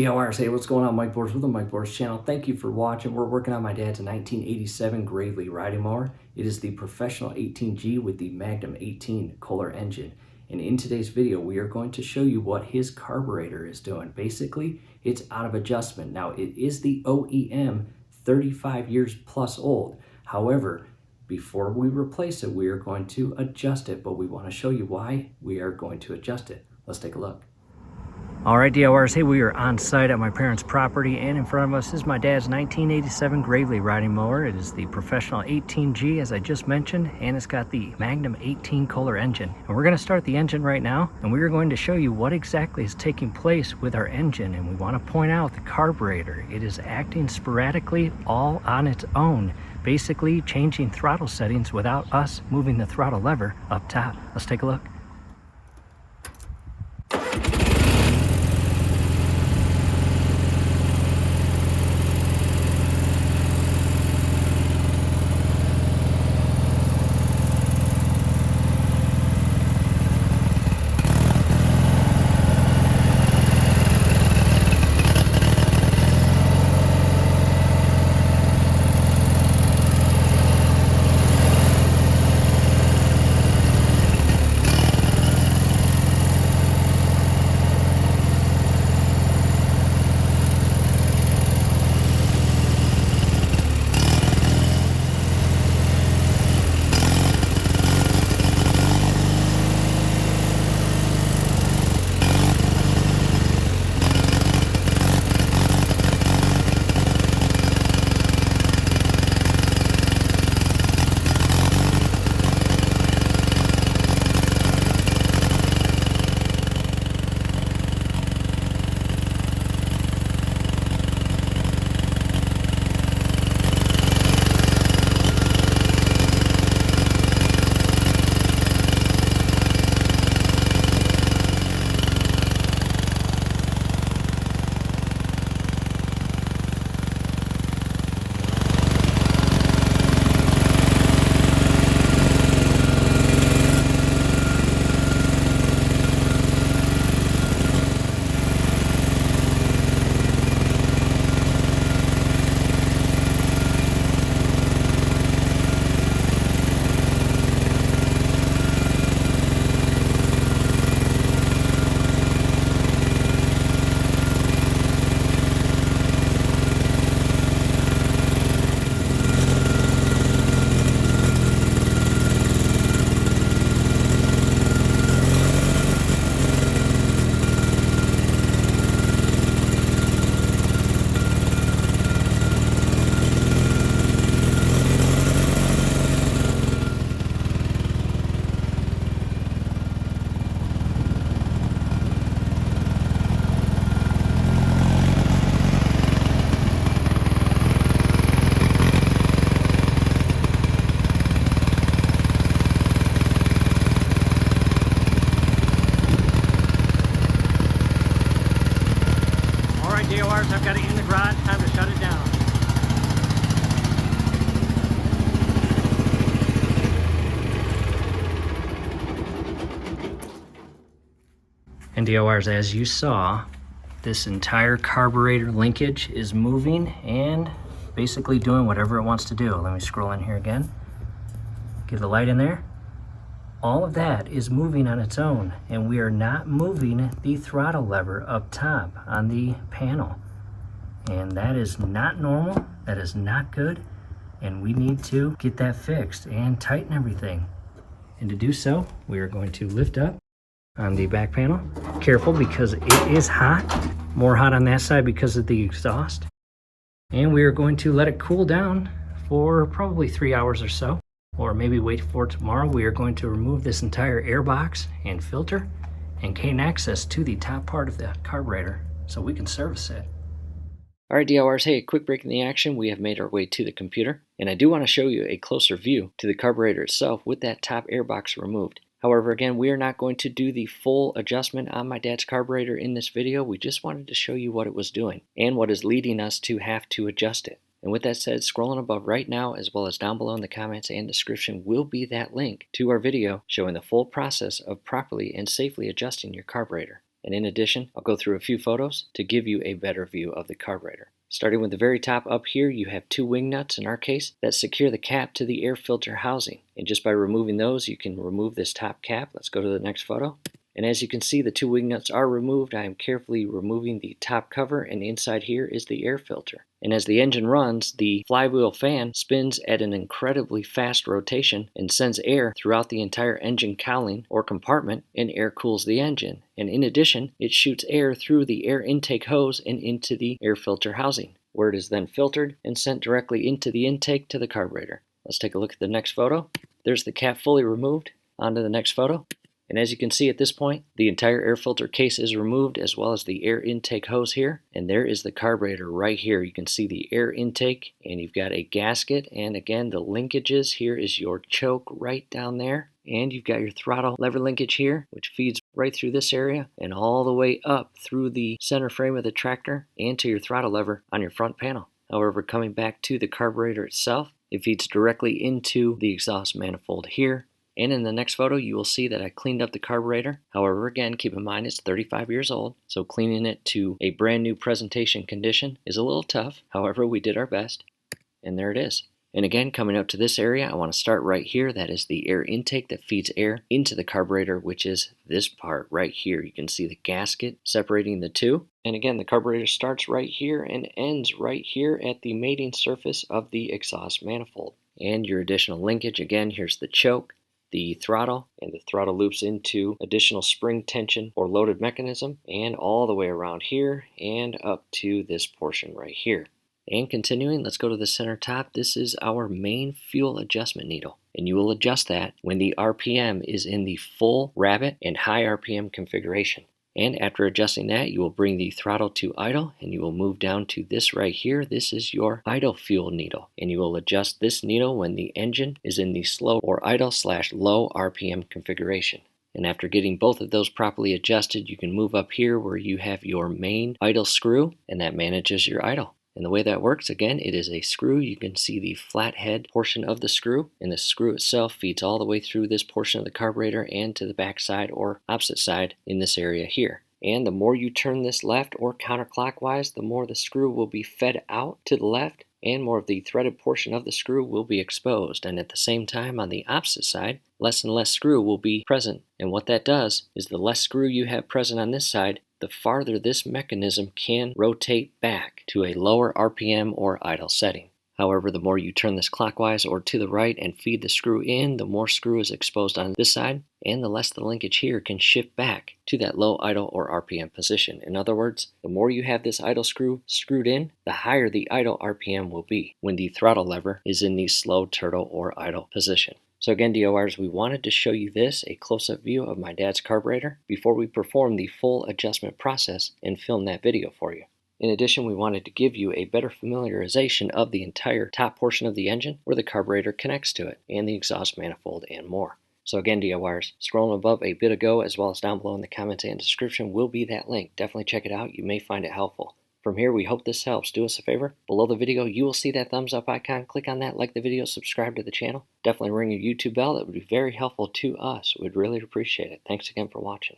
DLRs, hey, what's going on? Mike Boards with the Mike Boards channel. Thank you for watching. We're working on my dad's 1987 Gravely riding mower. It is the Professional 18G with the Magnum 18 Kohler engine. And in today's video, we are going to show you what his carburetor is doing. Basically, it's out of adjustment. Now, it is the OEM 35 years plus old. However, before we replace it, we are going to adjust it, but we want to show you why we are going to adjust it. Let's take a look. All right, DLRs, hey, we are on site at my parents' property, and in front of us is my dad's 1987 Gravely riding mower. It is the Professional 18G, as I just mentioned, and it's got the Magnum 18 Kohler engine. And we're going to start the engine right now, and we are going to show you what exactly is taking place with our engine. And we want to point out the carburetor. It is acting sporadically all on its own, basically changing throttle settings without us moving the throttle lever up top. Let's take a look. DLRs, I've got it in the garage, time to shut it down. And DLRs, as you saw, this entire carburetor linkage is moving and basically doing whatever it wants to do. Let me scroll in here again. Get the light in there. All of that is moving on its own, and we are not moving the throttle lever up top on the panel. And that is not normal, that is not good, and we need to get that fixed and tighten everything. And to do so, we are going to lift up on the back panel. Careful, because it is hot, more hot on that side because of the exhaust. And we are going to let it cool down for probably 3 hours or so. Or maybe wait for tomorrow. We are going to remove this entire air box and filter and gain access to the top part of the carburetor so we can service it. All right, DLRs, hey, quick break in the action. We have made our way to the computer, and I do want to show you a closer view to the carburetor itself with that top air box removed. However, again, we are not going to do the full adjustment on my dad's carburetor in this video. We just wanted to show you what it was doing and what is leading us to have to adjust it. And with that said, scrolling above right now, as well as down below in the comments and description, will be that link to our video showing the full process of properly and safely adjusting your carburetor. And in addition, I'll go through a few photos to give you a better view of the carburetor. Starting with the very top up here, you have 2 wing nuts in our case that secure the cap to the air filter housing. And just by removing those, you can remove this top cap. Let's go to the next photo. And as you can see, the 2 wing nuts are removed. I am carefully removing the top cover, and inside here is the air filter. And as the engine runs, the flywheel fan spins at an incredibly fast rotation and sends air throughout the entire engine cowling or compartment, and air cools the engine. And in addition, it shoots air through the air intake hose and into the air filter housing, where it is then filtered and sent directly into the intake to the carburetor. Let's take a look at the next photo. There's the cap fully removed. On to the next photo. And as you can see at this point, the entire air filter case is removed, as well as the air intake hose here. And there is the carburetor right here. You can see the air intake, and you've got a gasket. And again, the linkages, here is your choke right down there. And you've got your throttle lever linkage here, which feeds right through this area and all the way up through the center frame of the tractor and to your throttle lever on your front panel. However, coming back to the carburetor itself, it feeds directly into the exhaust manifold here. And in the next photo, you will see that I cleaned up the carburetor. However, again, keep in mind it's 35 years old, so cleaning it to a brand new presentation condition is a little tough. However, we did our best, and there it is. And again, coming up to this area, I want to start right here. That is the air intake that feeds air into the carburetor, which is this part right here. You can see the gasket separating the two. And again, the carburetor starts right here and ends right here at the mating surface of the exhaust manifold. And your additional linkage, again, here's the choke, the throttle, and the throttle loops into additional spring tension or loaded mechanism, and all the way around here and up to this portion right here. And continuing, let's go to the center top. This is our main fuel adjustment needle, and you will adjust that when the RPM is in the full rabbit and high RPM configuration. And after adjusting that, you will bring the throttle to idle, and you will move down to this right here. This is your idle fuel needle, and you will adjust this needle when the engine is in the slow or idle/low RPM configuration. And after getting both of those properly adjusted, you can move up here where you have your main idle screw, and that manages your idle. And the way that works, again, it is a screw. You can see the flathead portion of the screw, and the screw itself feeds all the way through this portion of the carburetor and to the back side or opposite side in this area here. And the more you turn this left or counterclockwise, the more the screw will be fed out to the left, and more of the threaded portion of the screw will be exposed. And at the same time, on the opposite side, less and less screw will be present. And what that does is the less screw you have present on this side, the farther this mechanism can rotate back to a lower RPM or idle setting. However, the more you turn this clockwise or to the right and feed the screw in, the more screw is exposed on this side, and the less the linkage here can shift back to that low idle or RPM position. In other words, the more you have this idle screw screwed in, the higher the idle RPM will be when the throttle lever is in the slow turtle or idle position. So again, DORs, we wanted to show you this, a close-up view of my dad's carburetor, before we perform the full adjustment process and film that video for you. In addition, we wanted to give you a better familiarization of the entire top portion of the engine where the carburetor connects to it, and the exhaust manifold, and more. So again, DIYers, scrolling above a bit ago as well as down below in the comments and description will be that link. Definitely check it out. You may find it helpful. From here, we hope this helps. Do us a favor. Below the video, you will see that thumbs up icon. Click on that, like the video, subscribe to the channel. Definitely ring your YouTube bell. That would be very helpful to us. We'd really appreciate it. Thanks again for watching.